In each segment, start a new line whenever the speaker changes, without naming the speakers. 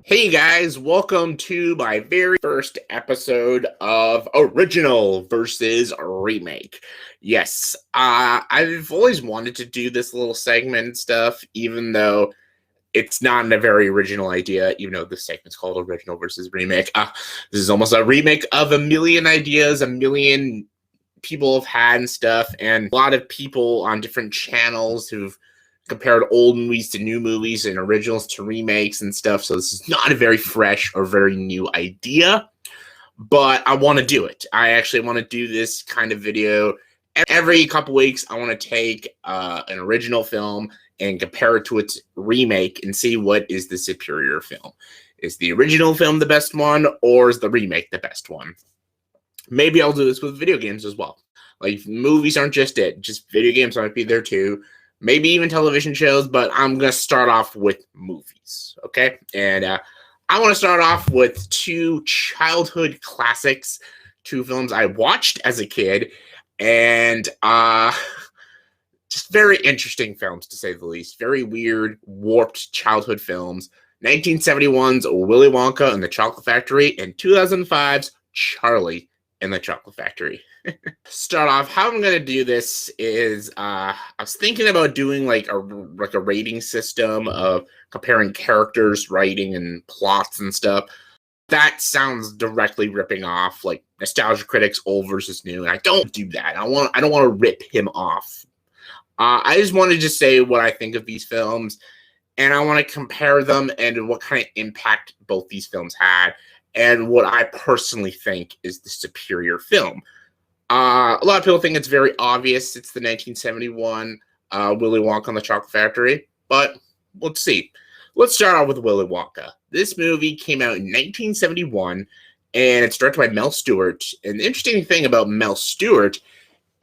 Hey guys, welcome to my very first episode of Original versus Remake. Yes, I've always wanted to do this little segment and stuff, even though it's not a very original idea, even though the segment's called Original versus Remake. This is almost a remake of a million ideas, a million people have had and stuff, and a lot of people on different channels who've compared old movies to new movies and originals to remakes and stuff. So this is not a very fresh or very new idea, but I want to do it. I actually want to do this kind of video every couple weeks. I want to take an original film and compare it to its remake and see what is the superior film. Is the original film the best one, or is the remake the best one? Maybe I'll do this with video games as well. Like, movies aren't just it. Just video games might be there too. Maybe even television shows, but I'm going to start off with movies, okay? And I want to start off with two childhood classics, two films I watched as a kid, and just very interesting films, to say the least. Very weird, warped childhood films. 1971's Willy Wonka and the Chocolate Factory, and 2005's Charlie and the Chocolate Factory. Start off, how I'm gonna do this is I was thinking about doing like a rating system of comparing characters, writing, and plots and stuff. That sounds directly ripping off like Nostalgia Critics old versus new, and I don't do that. I don't want to rip him off. I just wanted to say what I think of these films, and I want to compare them and what kind of impact both these films had, and what I personally think is the superior film. A lot of people think it's very obvious. It's the 1971 Willy Wonka and the Chocolate Factory, but let's see. Let's start off with Willy Wonka. This movie came out in 1971, and it's directed by Mel Stewart. And the interesting thing about Mel Stewart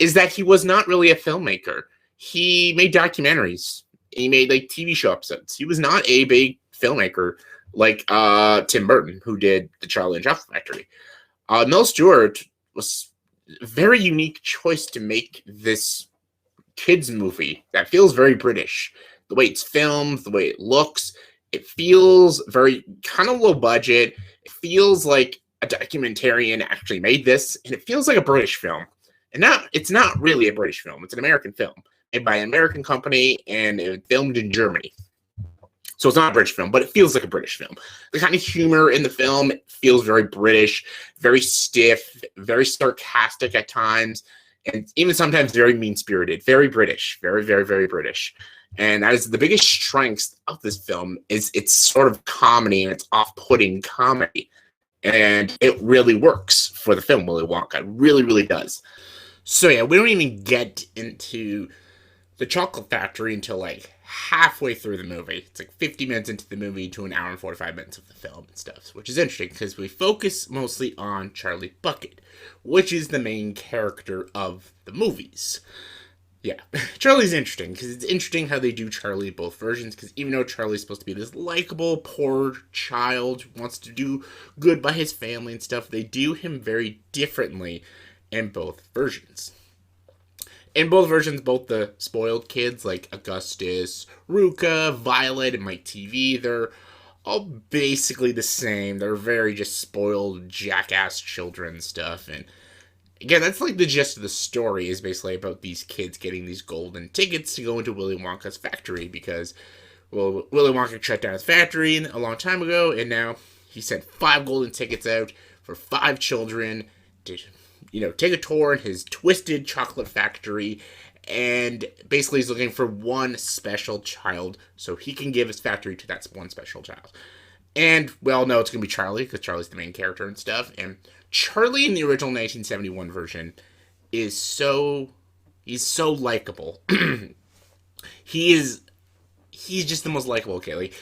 is that he was not really a filmmaker. He made documentaries. He made like TV show episodes. He was not a big filmmaker like Tim Burton, who did the Charlie and Chocolate Factory. Mel Stewart was a very unique choice to make this kids movie that feels very British. The way it's filmed, the way it looks, it feels very kind of low budget. It feels like a documentarian actually made this, and it feels like a British film. And it's not really a British film. It's an American film made by an American company, and it filmed in Germany. So it's not a British film, but it feels like a British film. The kind of humor in the film feels very British, very stiff, very sarcastic at times, and even sometimes very mean-spirited. Very British. Very, very, very British. And that is the biggest strength of this film, is it's sort of comedy, and it's off-putting comedy. And it really works for the film, Willy Wonka. It really, really does. So yeah, we don't even get into the Chocolate Factory until like halfway through the movie. It's like 50 minutes into the movie to an hour and 45 minutes of the film and stuff, which is interesting because we focus mostly on Charlie Bucket, which is the main character of the movies. Yeah, Charlie's interesting because it's interesting how they do Charlie in both versions, because even though Charlie's supposed to be this likable, poor child who wants to do good by his family and stuff, they do him very differently in both versions. In both versions, both the spoiled kids, like Augustus, Ruka, Violet, and Mike TV, they're all basically the same. They're very just spoiled, jackass children stuff. And again, that's like the gist of the story, is basically about these kids getting these golden tickets to go into Willy Wonka's factory, because, well, Willy Wonka shut down his factory a long time ago, and now he sent 5 golden tickets out for 5 children to, take a tour in his twisted chocolate factory, and basically he's looking for one special child so he can give his factory to that one special child. And we all know it's going to be Charlie, because Charlie's the main character and stuff. And Charlie in the original 1971 version he's so likable. He's just the most likable kid. Like,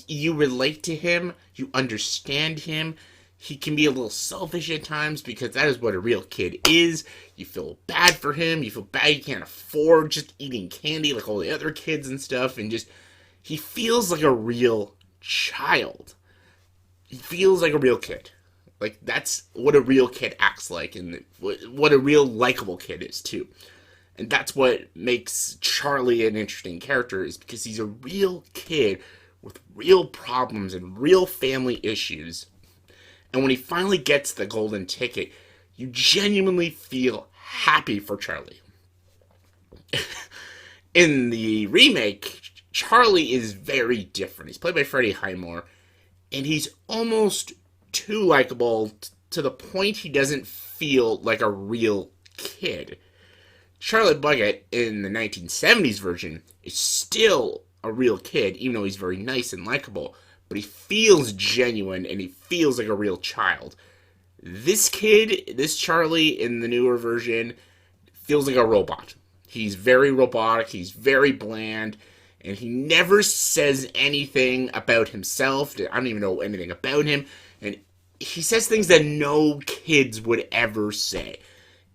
you relate to him, you understand him. He can be a little selfish at times, because that is what a real kid is. You feel bad for him. You feel bad he can't afford just eating candy like all the other kids and stuff. And just, he feels like a real child. He feels like a real kid. Like, that's what a real kid acts like, and what a real likable kid is, too. And that's what makes Charlie an interesting character, is because he's a real kid with real problems and real family issues. And when he finally gets the golden ticket, you genuinely feel happy for Charlie. In the remake, Charlie is very different. He's played by Freddie Highmore, and he's almost too likable to the point he doesn't feel like a real kid. Charlie Bucket in the 1970s version is still a real kid, even though he's very nice and likable, but he feels genuine and he feels like a real child. This kid, this Charlie in the newer version, feels like a robot. He's very robotic, he's very bland, and he never says anything about himself. I don't even know anything about him, and he says things that no kids would ever say.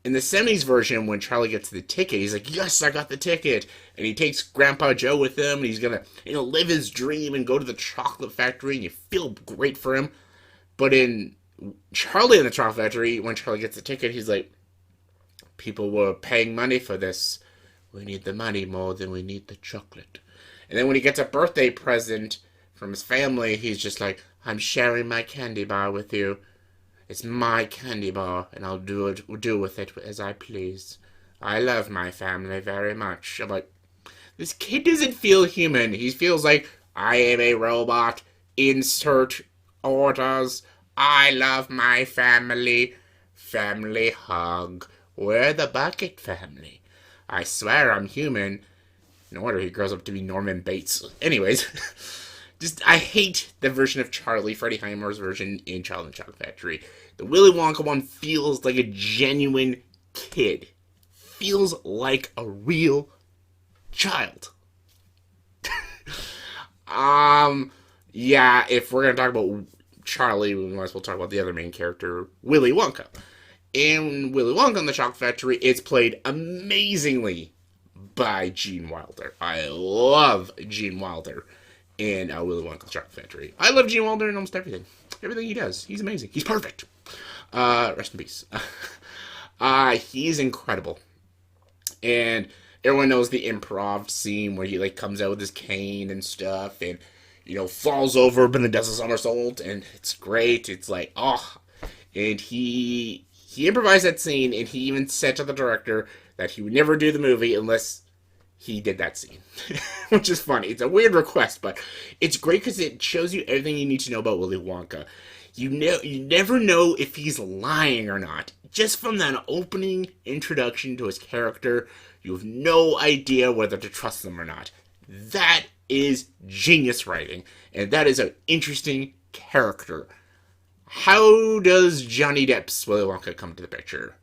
In the 70s version, when Charlie gets the ticket, he's like, yes, I got the ticket. And he takes Grandpa Joe with him, and he's going to, live his dream and go to the chocolate factory, and you feel great for him. But in Charlie and the Chocolate Factory, when Charlie gets the ticket, he's like, people were paying money for this. We need the money more than we need the chocolate. And then when he gets a birthday present from his family, he's just like, I'm sharing my candy bar with you. It's my candy bar, and I'll do with it as I please. I love my family very much. I'm like, this kid doesn't feel human. He feels like, I am a robot. Insert orders. I love my family. Family hug. We're the Bucket family. I swear I'm human. No wonder he grows up to be Norman Bates. Anyways, I hate the version of Charlie, Freddie Highmore's version in Charlie and the Chocolate Factory. The Willy Wonka one feels like a genuine kid. Feels like a real child. Yeah, if we're going to talk about Charlie, we might as well talk about the other main character, Willy Wonka. In Willy Wonka and the Chocolate Factory, it's played amazingly by Gene Wilder. I love Gene Wilder in Willy Wonka and the Chocolate Factory. I love Gene Wilder in almost everything. Everything he does. He's amazing. He's perfect. Rest in peace. He's incredible. And everyone knows the improv scene where he comes out with his cane and stuff and falls over but then does a somersault, and it's great. It's like, oh. And he improvised that scene, and he even said to the director that he would never do the movie unless he did that scene. Which is funny. It's a weird request, but it's great because it shows you everything you need to know about Willy Wonka. You never know if he's lying or not. Just from that opening introduction to his character, you have no idea whether to trust them or not. That is genius writing, and that is an interesting character. How does Johnny Depp's Willy Wonka come to the picture?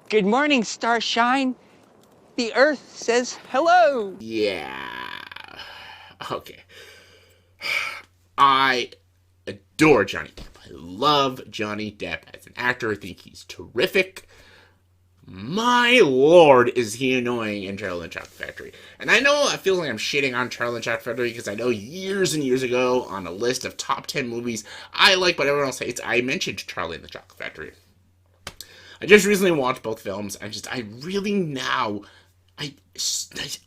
Good morning, Starshine. The Earth says hello.
Yeah. Okay. I adore Johnny Depp. I love Johnny Depp as an actor. I think he's terrific. My lord, is he annoying in Charlie and the Chocolate Factory. And I know I feel like I'm shitting on Charlie and the Chocolate Factory because I know years and years ago on a list of top 10 movies I like, but everyone else hates, I mentioned Charlie and the Chocolate Factory. I just recently watched both films. I really now, I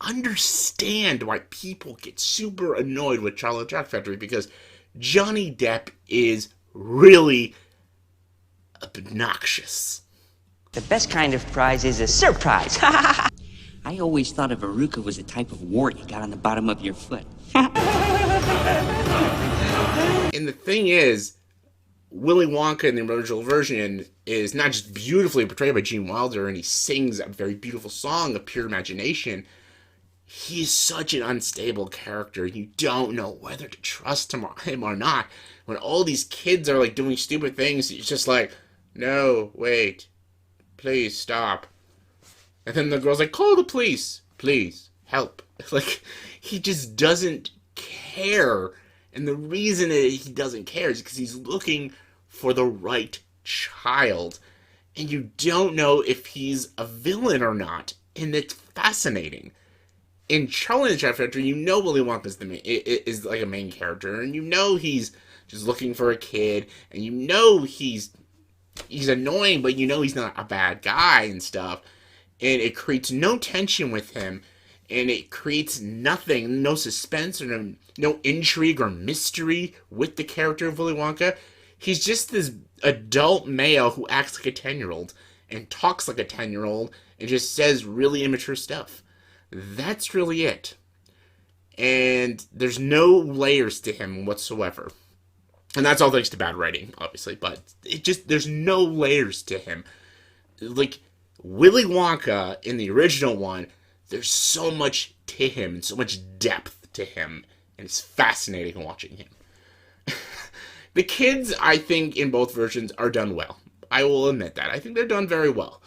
understand why people get super annoyed with Charlie and the Chocolate Factory, because Johnny Depp is really obnoxious.
The best kind of prize is a surprise.
I always thought a verruca was a type of wart you got on the bottom of your foot.
And the thing is, Willy Wonka in the original version is not just beautifully portrayed by Gene Wilder, and he sings a very beautiful song of pure imagination. He's such an unstable character. You don't know whether to trust him or not. When all these kids are doing stupid things, he's just like, no, wait. Please stop. And then the girl's like, call the police. Please, help. He just doesn't care. And the reason that he doesn't care is because he's looking for the right child. And you don't know if he's a villain or not. And it's fascinating. In Charlie and the Chocolate Factory, you know Willy Wonka is like a main character. And you know he's just looking for a kid. And you know he's annoying, but you know he's not a bad guy and stuff. And it creates no tension with him. and it creates nothing, no suspense or no intrigue or mystery with the character of Willy Wonka. He's just this adult male who acts like a 10-year-old and talks like a 10-year-old and just says really immature stuff. That's really it. And there's no layers to him whatsoever. And that's all thanks to bad writing, obviously, but there's no layers to him. Like, Willy Wonka in the original one, there's so much to him and so much depth to him, and it's fascinating watching him. The kids, I think, in both versions are done well. I will admit that. I think they're done very well.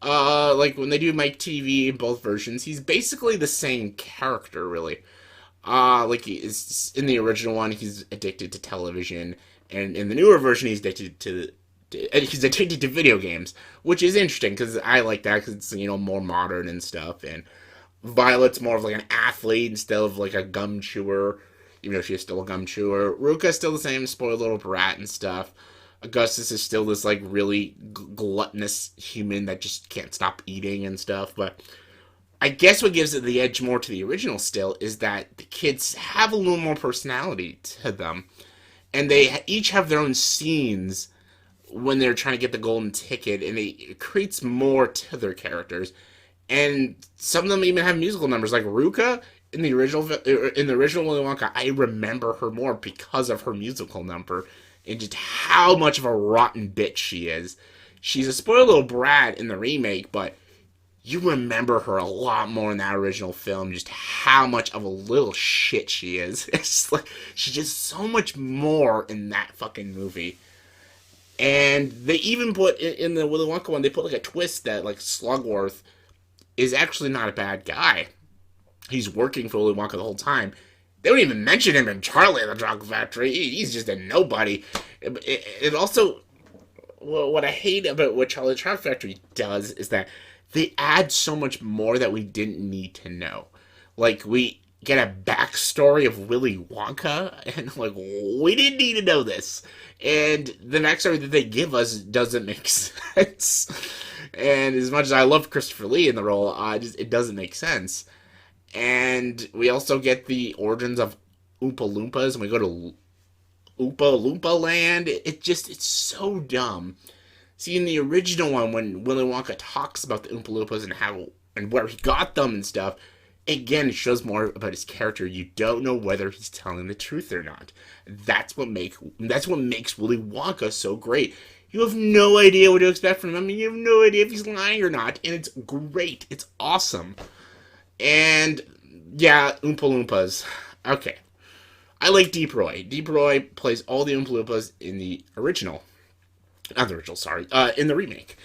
Like, when they do Mike TV in both versions, he's basically the same character, really. Like, in the original one, he's addicted to television, and in the newer version, he's addicted to video games, which is interesting, because I like that, because it's, more modern and stuff, and Violet's more of, like, an athlete instead of, like, a gum chewer, even though she's still a gum chewer. Ruka's still the same spoiled little brat and stuff. Augustus is still this, like, really gluttonous human that just can't stop eating and stuff, but I guess what gives it the edge more to the original still is that the kids have a little more personality to them, and they each have their own scenes when they're trying to get the golden ticket, and it creates more to their characters. And some of them even have musical numbers, like Ruka in the original Willy Wonka. I remember her more because of her musical number and just how much of a rotten bitch she is. She's a spoiled little brat in the remake, but you remember her a lot more in that original film, just how much of a little shit she is. It's like, she's just so much more in that fucking movie. And they even put, in the Willy Wonka one, they put like a twist that, like, Slugworth is actually not a bad guy. He's working for Willy Wonka the whole time. They don't even mention him in Charlie and the Chocolate Factory. He's just a nobody. It also, what I hate about what Charlie and the Chocolate Factory does is that they add so much more that we didn't need to know. Like, we get a backstory of Willy Wonka, and, like, we didn't need to know this. And the backstory that they give us doesn't make sense. And as much as I love Christopher Lee in the role, it doesn't make sense. And we also get the origins of Oompa Loompas, and we go to Oompa Loompa Land. It's so dumb. See, in the original one, when Willy Wonka talks about the Oompa Loompas and how and where he got them and stuff, again, it shows more about his character. You don't know whether he's telling the truth or not. That's what makes Willy Wonka so great. You have no idea what to expect from him. I mean, you have no idea if he's lying or not, and it's great. It's awesome. And yeah, Oompa Loompas. Okay, I like Deep Roy. Deep Roy plays all the Oompa Loompas in the original. Not the original, sorry. In the remake.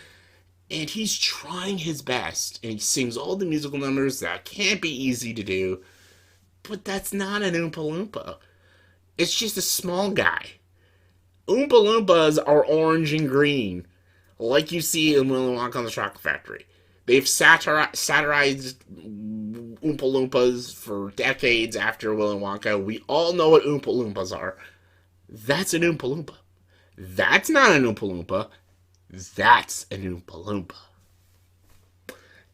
And he's trying his best. And he sings all the musical numbers that can't be easy to do. But that's not an Oompa Loompa. It's just a small guy. Oompa Loompas are orange and green. Like you see in Willy Wonka and the Chocolate Factory. They've satirized Oompa Loompas for decades after Willy Wonka. We all know what Oompa Loompas are. That's an Oompa Loompa. That's not an Oompa Loompa. That's an Oompa Loompa.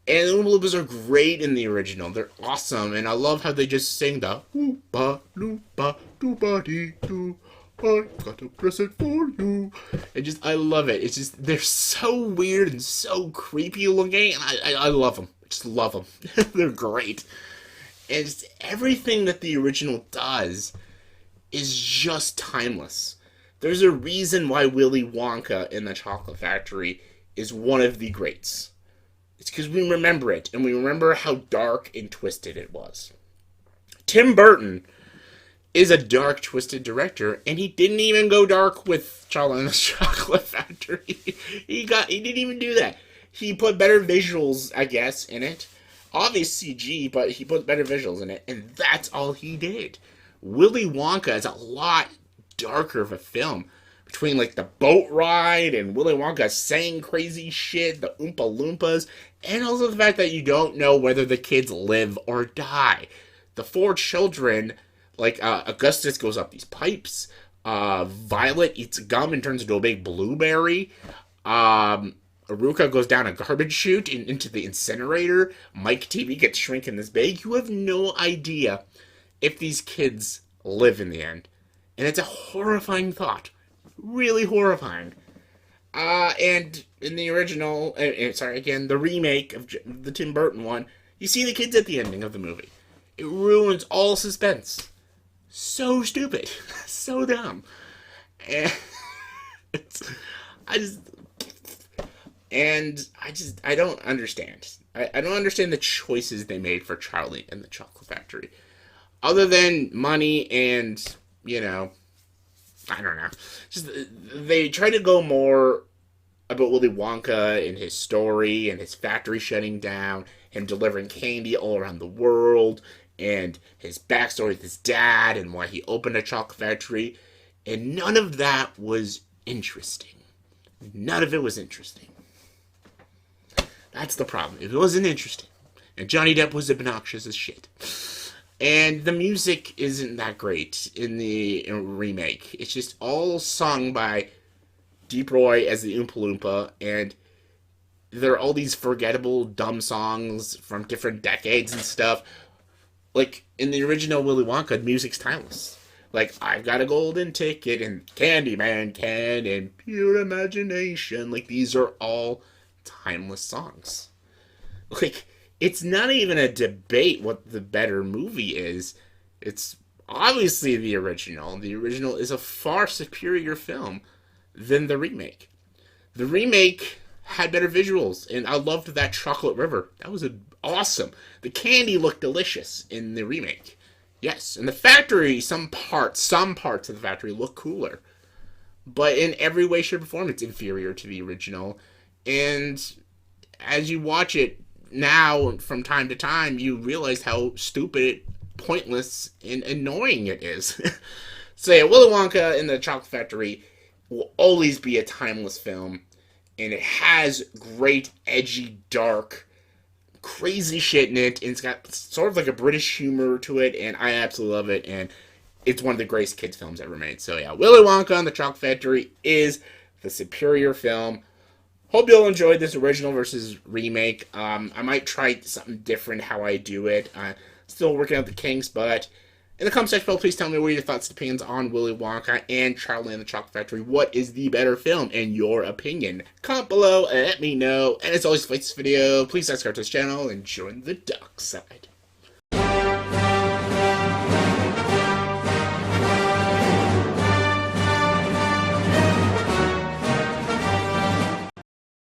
And the Oompa Loompas are great in the original. They're awesome. And I love how they just sing the Oompa Loompa Doo-ba-dee-doo. I got a present for you. I love it. It's just, they're so weird and so creepy looking. And I love them. I just love them. They're great. And just everything that the original does is just timeless. There's a reason why Willy Wonka in the Chocolate Factory is one of the greats. It's because we remember it, and we remember how dark and twisted it was. Tim Burton is a dark, twisted director, and he didn't even go dark with Charlie and the Chocolate Factory. He didn't even do that. He put better visuals, I guess, in it. Obvious CG, but he put better visuals in it, and that's all he did. Willy Wonka is a lot darker of a film, between like the boat ride and Willy Wonka saying crazy shit, the Oompa Loompas, and also the fact that you don't know whether the kids live or die. The four children, like Augustus goes up these pipes, Violet eats gum and turns into a big blueberry, Aruka goes down a garbage chute into the incinerator. Mike TV gets shrinking this big. You have no idea if these kids live in the end. And it's a horrifying thought. Really horrifying. And in the original, the remake of the Tim Burton one, you see the kids at the ending of the movie. It ruins all suspense. So stupid. So dumb. And I don't understand. I don't understand the choices they made for Charlie and the Chocolate Factory. Other than money and, I don't know. Just they try to go more about Willy Wonka and his story and his factory shutting down, him delivering candy all around the world, and his backstory with his dad and why he opened a chocolate factory. And none of that was interesting. None of it was interesting. That's the problem. It wasn't interesting. And Johnny Depp was obnoxious as shit. And the music isn't that great in the remake. It's just all sung by Deep Roy as the Oompa Loompa, and there are all these forgettable, dumb songs from different decades and stuff. Like, in the original Willy Wonka, music's timeless. Like, I've got a golden ticket, and Candyman can, and Pure Imagination. Like, these are all timeless songs. Like, it's not even a debate what the better movie is. It's obviously the original. The original is a far superior film than the remake. The remake had better visuals, and I loved that chocolate river. That was awesome. The candy looked delicious in the remake. Yes, in the factory, some parts of the factory look cooler. But in every way, shape, or form, it's inferior to the original. And as you watch it now, from time to time, you realize how stupid, pointless, and annoying it is. So yeah, Willy Wonka and the Chocolate Factory will always be a timeless film. And it has great, edgy, dark, crazy shit in it. And it's got sort of like a British humor to it. And I absolutely love it. And it's one of the greatest kids films ever made. So yeah, Willy Wonka and the Chocolate Factory is the superior film. Hope you'll enjoy this original versus remake. I might try something different how I do it. Still working out the kinks, but in the comment section below, please tell me what your thoughts and opinions on Willy Wonka and Charlie and the Chocolate Factory. What is the better film in your opinion? Comment below and let me know. And as always, if you like this video, please subscribe to this channel and join the dark side.